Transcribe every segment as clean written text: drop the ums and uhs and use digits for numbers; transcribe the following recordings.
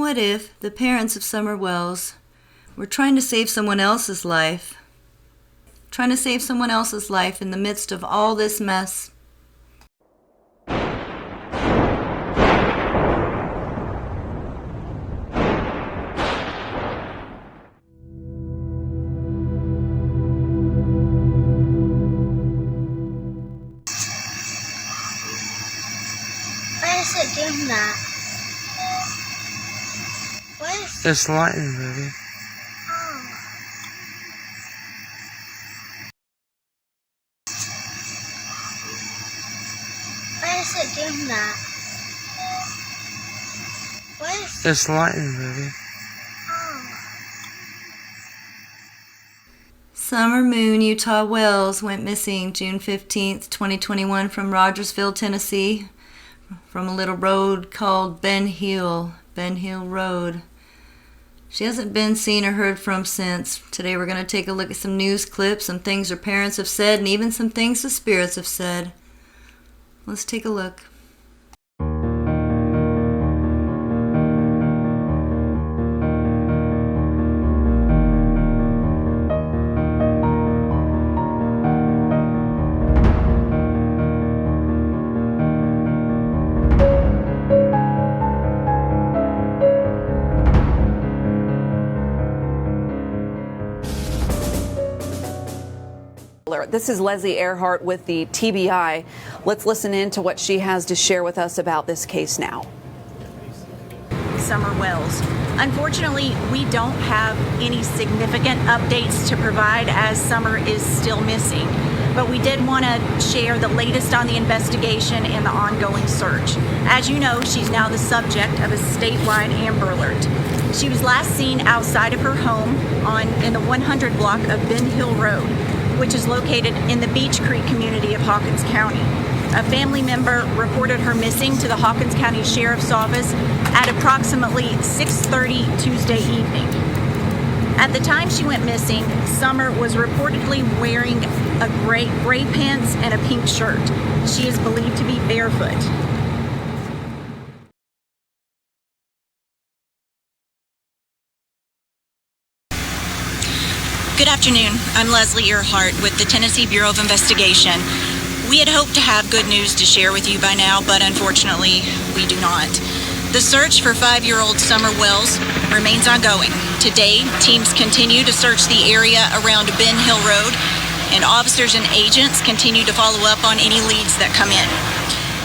What if the parents of Summer Wells were trying to save someone else's life? Trying to save someone else's life in the midst of all this mess. Why is it doing that? What is It's lightning, baby. Oh. Why is it doing that? What is It's lightning, baby. Oh. Summer Moon Utah Wells went missing June 15th, 2021 from Rogersville, Tennessee, from a little road called Ben Hill Road. She hasn't been seen or heard from since. Today we're going to take a look at some news clips, some things her parents have said, and even some things the spirits have said. Let's take a look. This is Leslie Earhart with the TBI. Let's listen in to what she has to share with us about this case now. Summer Wells. Unfortunately, we don't have any significant updates to provide as Summer is still missing. But we did want to share the latest on the investigation and the ongoing search. As you know, she's now the subject of a statewide Amber Alert. She was last seen outside of her home in the 100 block of Ben Hill Road, which is located in the Beach Creek community of Hawkins County. A family member reported her missing to the Hawkins County Sheriff's Office at approximately 6:30 Tuesday evening. At the time she went missing, Summer was reportedly wearing a gray pants and a pink shirt. She is believed to be barefoot. Good afternoon. I'm Leslie Earhart with the Tennessee Bureau of Investigation. We had hoped to have good news to share with you by now, but unfortunately, we do not. The search for 5-year-old Summer Wells remains ongoing. Today, teams continue to search the area around Ben Hill Road, and officers and agents continue to follow up on any leads that come in.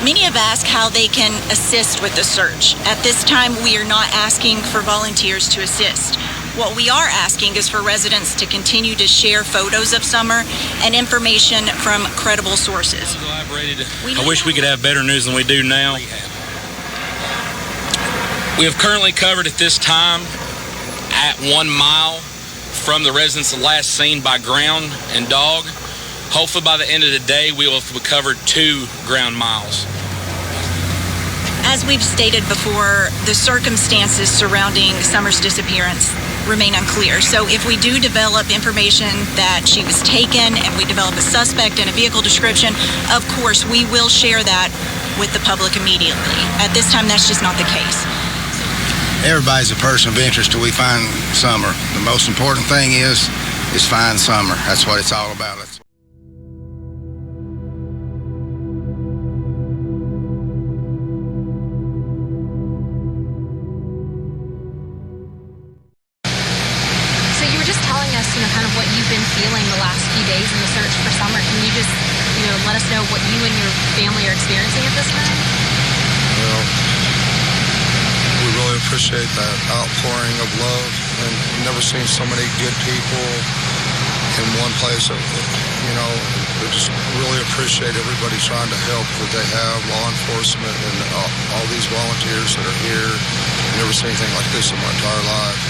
Many have asked how they can assist with the search. At this time, we are not asking for volunteers to assist. What we are asking is for residents to continue to share photos of Summer and information from credible sources. I wish we could have better news than we do now. We have currently covered at this time at 1 mile from the residence last seen by ground and dog. Hopefully by the end of the day, we will have covered 2 ground miles. As we've stated before, the circumstances surrounding Summer's disappearance remain unclear. So if we do develop information that she was taken and we develop a suspect and a vehicle description, of course, we will share that with the public immediately. At this time, that's just not the case. Everybody's a person of interest till we find Summer. The most important thing is find Summer. That's what it's all about. Kind of what you've been feeling the last few days in the search for Summer. Can you just, let us know what you and your family are experiencing at this time? Well, we really appreciate that outpouring of love, and we've never seen so many good people in one place. We just really appreciate everybody trying to help that they have, law enforcement and all these volunteers that are here. I've never seen anything like this in my entire life.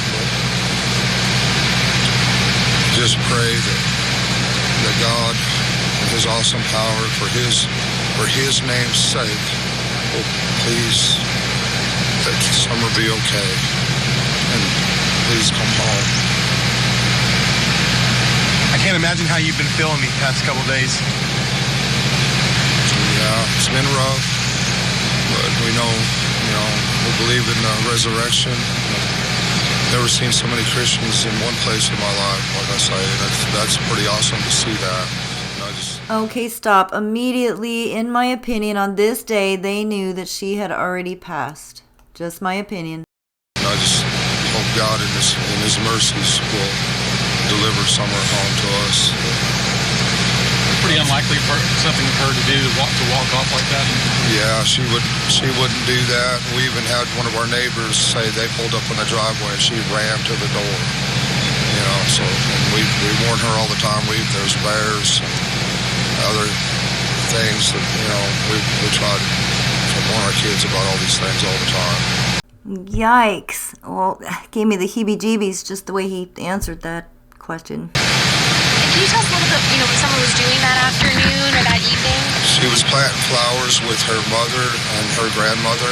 Just pray that God, in His awesome power, for His name's sake, will please that Summer be okay, and please come home. I can't imagine how you've been feeling these past couple days. Yeah, it's been rough. But we know, we believe in resurrection. Never seen so many Christians in one place in my life, like I say. That's pretty awesome to see that. Okay, stop. Immediately, in my opinion, on this day, they knew that she had already passed. Just my opinion. I just hope God in His mercies will deliver Summer home to us. Pretty unlikely for something for her to do to walk off like that. Yeah, she wouldn't do that. We even had one of our neighbors say they pulled up in the driveway and she ran to the door. So and we warn her all the time. There's bears and other things that we try to warn our kids about all these things all the time. Yikes. Well, gave me the heebie-jeebies just the way he answered that question. Can you tell us a little bit, what Summer was doing that afternoon or that evening? She was planting flowers with her mother and her grandmother,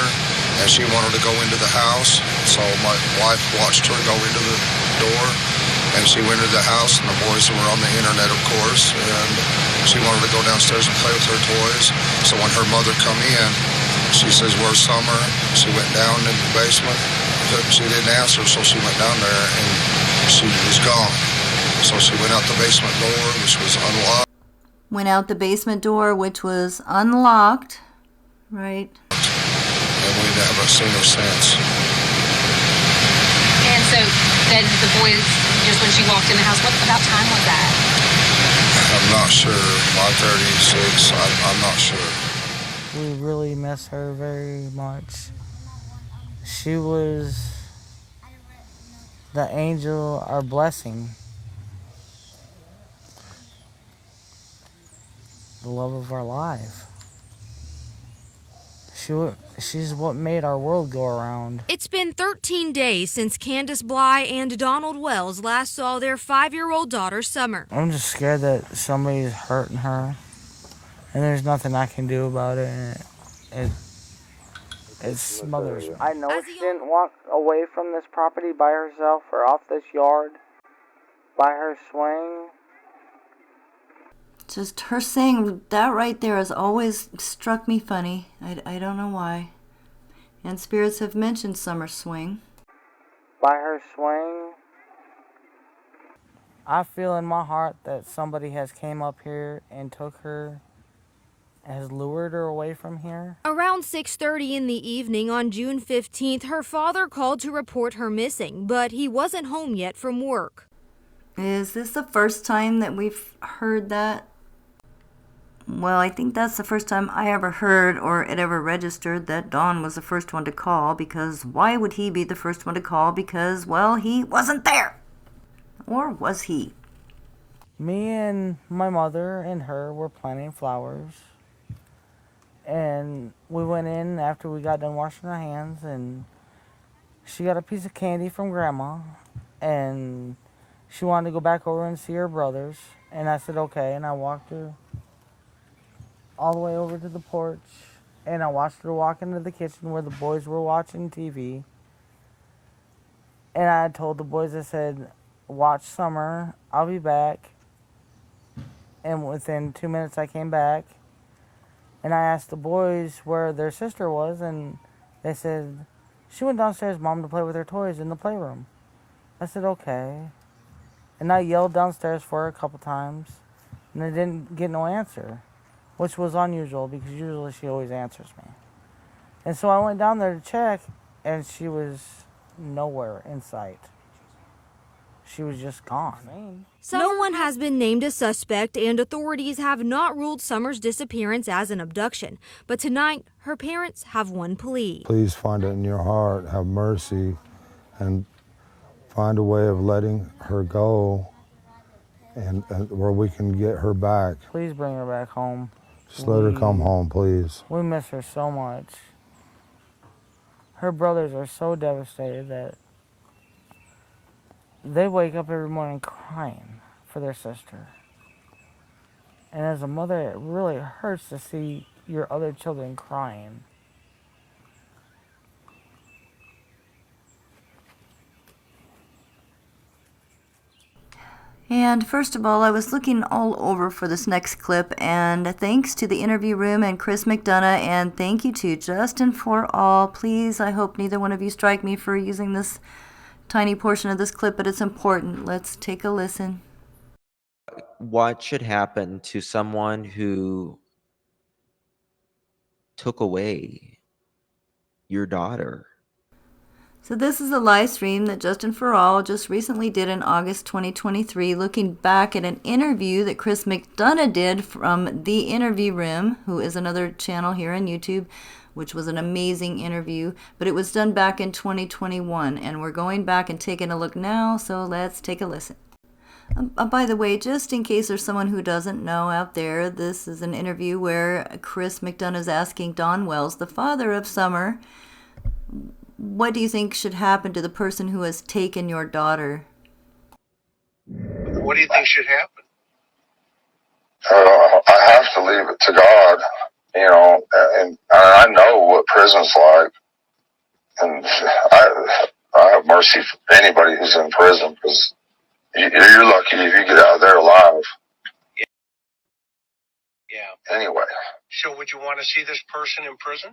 and she wanted to go into the house. So my wife watched her go into the door, and she went into the house, and the boys were on the internet, of course, and she wanted to go downstairs and play with her toys. So when her mother come in, she says, "Where's Summer?" She went down in the basement. She didn't answer, so she went down there, and she was gone. So she went out the basement door, which was unlocked. Went out the basement door, which was unlocked. Right. And we haven't seen her since. And so then the boys, just when she walked in the house, what about time was that? I'm not sure. 5:36. I'm not sure. We really miss her very much. She was the angel, our blessing. The love of our life. She's what made our world go around. It's been 13 days since Candace Bly and Donald Wells last saw their 5-year-old daughter, Summer. I'm just scared that somebody's hurting her, and there's nothing I can do about it. And it smothers me. I know she didn't walk away from this property by herself or off this yard by her swing. Just her saying that right there has always struck me funny. I don't know why. And spirits have mentioned Summer Swing. By her swing. I feel in my heart that somebody has came up here and took her, has lured her away from here. Around 6:30 in the evening on June 15th, her father called to report her missing, but he wasn't home yet from work. Is this the first time that we've heard that? Well, I think that's the first time I ever heard or it ever registered that Don was the first one to call, because why would he be the first one to call? Because, well, he wasn't there. Or was he? Me and my mother and her were planting flowers. And we went in after we got done washing our hands, and she got a piece of candy from Grandma, and she wanted to go back over and see her brothers. And I said, okay, and I walked her all the way over to the porch, and I watched her walk into the kitchen where the boys were watching TV. And I told the boys, I said, watch Summer, I'll be back. And within 2 minutes I came back, and I asked the boys where their sister was, and they said, she went downstairs, Mom, to play with her toys in the playroom. I said, okay. And I yelled downstairs for her a couple times, and I didn't get no answer, which was unusual because usually she always answers me. And so I went down there to check, and she was nowhere in sight. She was just gone. No one has been named a suspect, and authorities have not ruled Summer's disappearance as an abduction. But tonight, her parents have one plea. Please find it in your heart, have mercy, and find a way of letting her go and where we can get her back. Please bring her back home. Just let her come home, please. We miss her so much. Her brothers are so devastated that they wake up every morning crying for their sister. And as a mother, it really hurts to see your other children crying. And first of all, I was looking all over for this next clip, and thanks to the interview room and Chris McDonough, and thank you to Justin for all. Please, I hope neither one of you strike me for using this tiny portion of this clip, but it's important. Let's take a listen. What should happen to someone who took away your daughter? So this is a live stream that Justin Farrell just recently did in August 2023, looking back at an interview that Chris McDonough did from The Interview Room, who is another channel here on YouTube, which was an amazing interview, but it was done back in 2021, and we're going back and taking a look now, so let's take a listen. By the way, just in case there's someone who doesn't know out there, this is an interview where Chris McDonough is asking Don Wells, the father of Summer, what do you think should happen to the person who has taken your daughter? What do you think should happen? I have to leave it to God, and I know what prison's like, and I have mercy for anybody who's in prison, because you're lucky if you get out of there alive. Yeah. Anyway. So would you want to see this person in prison?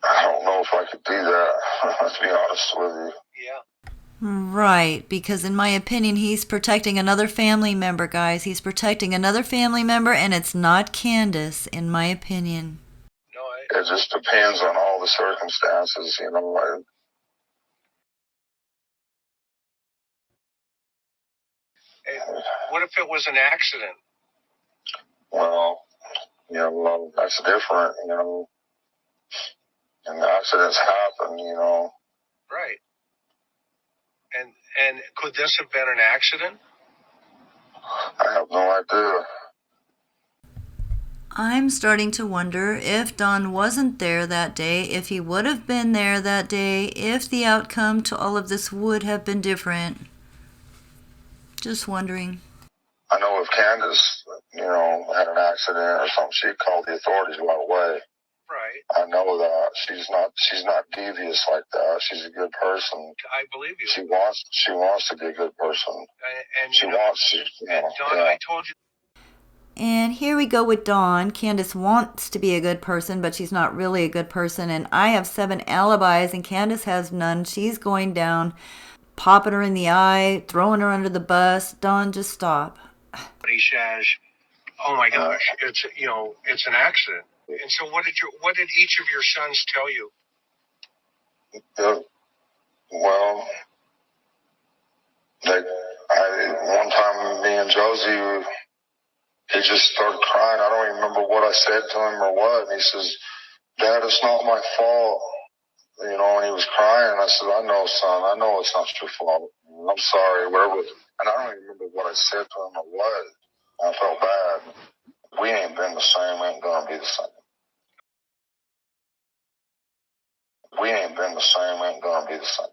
I don't know if I could do that, to be honest with you. Yeah. Right, because in my opinion, he's protecting another family member, guys. He's protecting another family member, and it's not Candace, in my opinion. No, it just depends on all the circumstances, What if it was an accident? Well, that's different, and accidents happen, Right. And could this have been an accident? I have no idea. I'm starting to wonder if Don wasn't there that day, if he would have been there that day, if the outcome to all of this would have been different. Just wondering. I know if Candace, had an accident or something, she'd call the authorities right away. Right. I know that she's not devious like that. She's a good person. I believe you. She wants to be a good person. And Don, I told you. And here we go with Dawn. Candace wants to be a good person, but she's not really a good person. And I have 7 alibis, and Candace has none. She's going down, popping her in the eye, throwing her under the bus. Dawn, just stop. He says, "Oh my gosh, it's an accident." And so, what did each of your sons tell you? Well, one time me and Josie, he just started crying. I don't even remember what I said to him or what. And he says, "Dad, it's not my fault." And he was crying. I said, "I know, son. I know it's not your fault. I'm sorry, whatever." And I don't even remember what I said to him or what. I felt bad. We ain't been the same. We ain't gonna be the same. We ain't been the same. We ain't gonna be the same.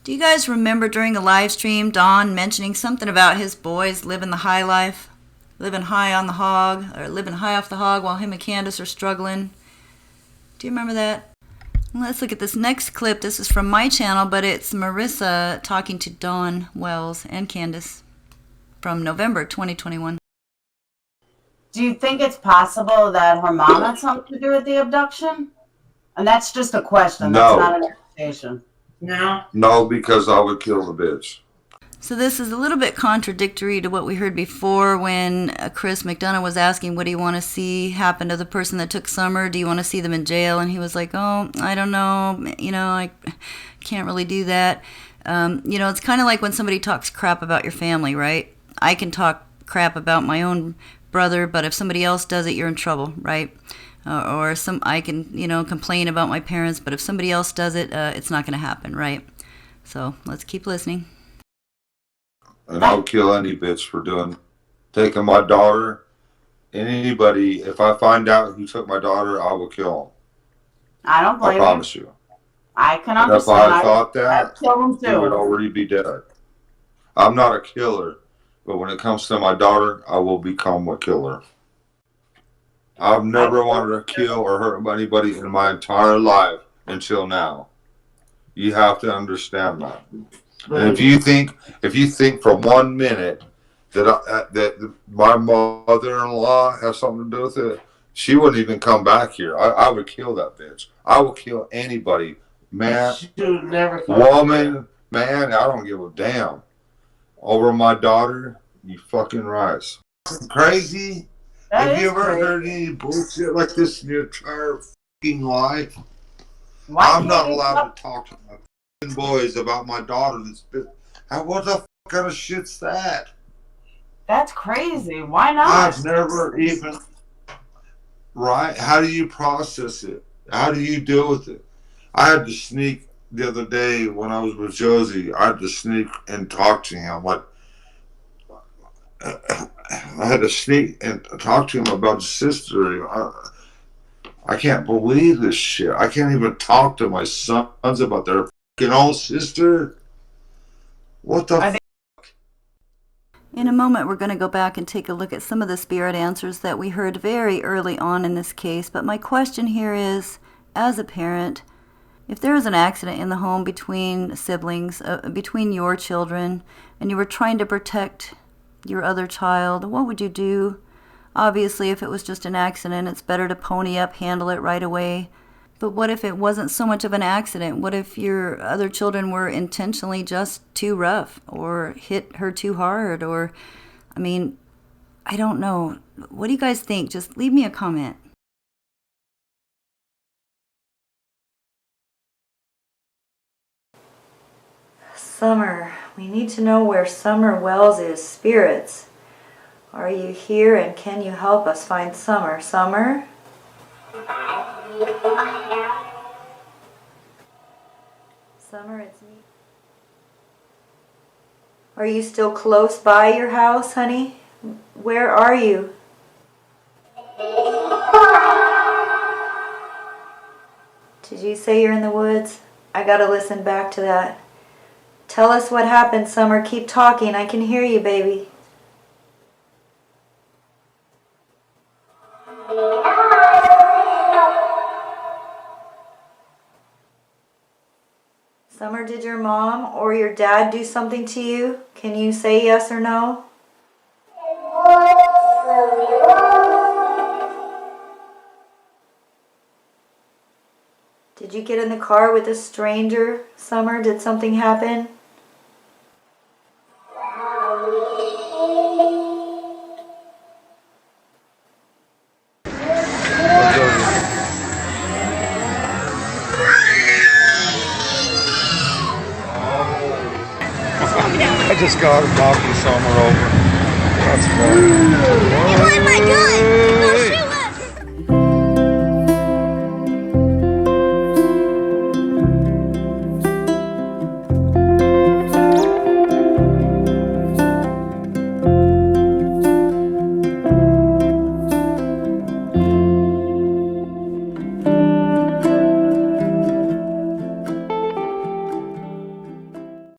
Do you guys remember during the live stream, Don mentioning something about his boys living the high life? Living high on the hog, or living high off the hog while him and Candace are struggling? Do you remember that? Let's look at this next clip. This is from my channel, but it's Marissa talking to Don Wells and Candace from November 2021. Do you think it's possible that her mom had something to do with the abduction? And that's just a question. No. That's not an accusation. No? No, because I would kill the bitch. So this is a little bit contradictory to what we heard before when Chris McDonough was asking, what do you want to see happen to the person that took Summer? Do you want to see them in jail? And he was like, oh, I don't know. I can't really do that. It's kind of like when somebody talks crap about your family, right? I can talk crap about my own brother, but if somebody else does it, you're in trouble, right? I can, complain about my parents, but if somebody else does it, it's not going to happen, right? So let's keep listening. And I'll kill any bitch for taking my daughter. And anybody, if I find out who took my daughter, I will kill them. I don't blame I promise you. I can And if understand. I thought that, I'd kill him he would too. already be dead. I'm not a killer, but when it comes to my daughter, I will become a killer. I've never wanted to kill or hurt anybody in my entire life until now. You have to understand that. And if you think for 1 minute that my mother-in-law has something to do with it, she wouldn't even come back here. I would kill that bitch. I would kill anybody, man, woman, man. I don't give a damn. Over my daughter, you fucking rice. Crazy. Have you ever heard any bullshit like this in your entire fucking life? I'm not allowed to talk to my fucking boys about my daughter. What the fuck kind of shit's that? That's crazy. Why not? I've never even. Right? How do you process it? How do you deal with it? I had to sneak the other day when I was with Josie. I had to sneak and talk to him. Like, I had to sneak and talk to him about his sister. I can't believe this shit. I can't even talk to my sons about their fucking own sister. What the fuck? In a moment, we're going to go back and take a look at some of the spirit answers that we heard very early on in this case. But my question here is, as a parent, if there was an accident in the home between siblings, between your children, and you were trying to protect your other child, what would you do? Obviously, if it was just an accident, it's better to pony up, handle it right away. But what if it wasn't so much of an accident? What if your other children were intentionally just too rough or hit her too hard? Or, I mean, I don't know. What do you guys think? Just leave me a comment. Summer. We need to know where Summer Wells is. Spirits. Are you here and can you help us find Summer? Summer? Summer, it's me. Are you still close by your house, honey? Where are you? Did you say you're in the woods? I gotta listen back to that. Tell us what happened, Summer. Keep talking. I can hear you, baby. Summer, did your mom or your dad do something to you? Can you say yes or no? Did you get in the car with a stranger, Summer? Did something happen? I just got her talking Summer over. That's funny. You want my gun?